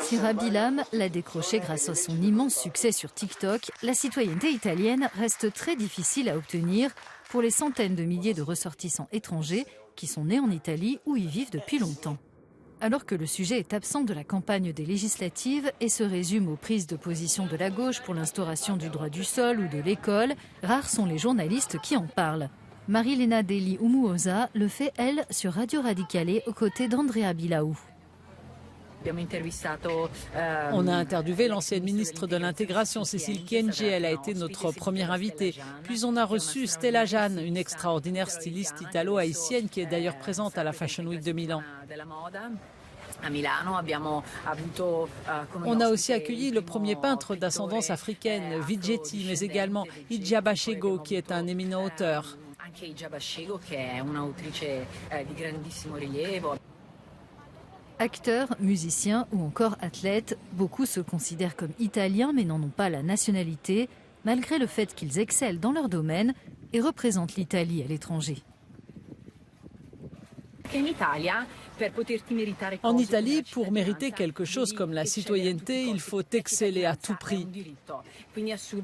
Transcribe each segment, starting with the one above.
Si Rabi Lam l'a décroché grâce à son immense succès sur TikTok, la citoyenneté italienne reste très difficile à obtenir pour les centaines de milliers de ressortissants étrangers qui sont nés en Italie ou y vivent depuis longtemps. Alors que le sujet est absent de la campagne des législatives et se résume aux prises de position de la gauche pour l'instauration du droit du sol ou de l'école, rares sont les journalistes qui en parlent. Marilena Deli Umuosa le fait, elle, sur Radio Radicale aux côtés d'Andrea Bilau. On a interviewé l'ancienne ministre de l'Intégration, Cécile Kyenge. Elle a été notre première invitée. Puis on a reçu Stella Jeanne, une extraordinaire styliste italo-haïtienne qui est d'ailleurs présente à la Fashion Week de Milan. On a aussi accueilli le premier peintre d'ascendance africaine, Vigetti, mais également Ija Bashego, qui est un éminent auteur. Acteurs, musiciens ou encore athlètes, beaucoup se considèrent comme italiens mais n'en ont pas la nationalité, malgré le fait qu'ils excellent dans leur domaine et représentent l'Italie à l'étranger. En Italie, pour mériter quelque chose comme la citoyenneté, il faut exceller à tout prix.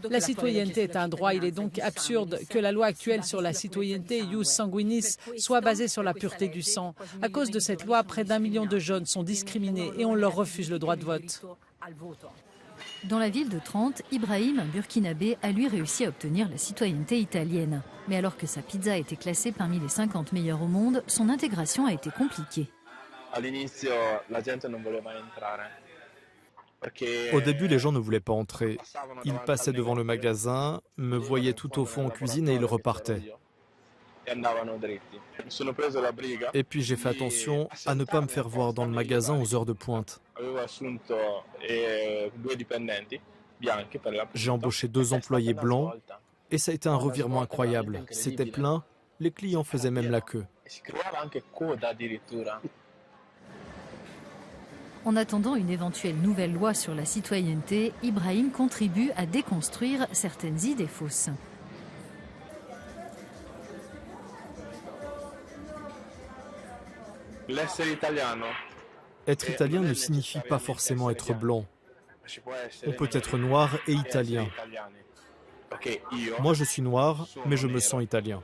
La citoyenneté est un droit, il est donc absurde que la loi actuelle sur la citoyenneté, Ius Sanguinis, soit basée sur la pureté du sang. À cause de cette loi, près d'1 million de jeunes sont discriminés et on leur refuse le droit de vote. Dans la ville de Trente, Ibrahim, un burkinabé, a lui réussi à obtenir la citoyenneté italienne. Mais alors que sa pizza a été classée parmi les 50 meilleures au monde, son intégration a été compliquée. Au début, les gens ne voulaient pas entrer. Ils passaient devant le magasin, me voyaient tout au fond en cuisine et ils repartaient. Et puis j'ai fait attention à ne pas me faire voir dans le magasin aux heures de pointe. J'ai embauché 2 employés blancs et ça a été un revirement incroyable. C'était plein, les clients faisaient même la queue. En attendant une éventuelle nouvelle loi sur la citoyenneté, Ibrahim contribue à déconstruire certaines idées fausses. Être italien ne signifie pas forcément être blanc. On peut être noir et italien. Moi, je suis noir, mais je me sens italien.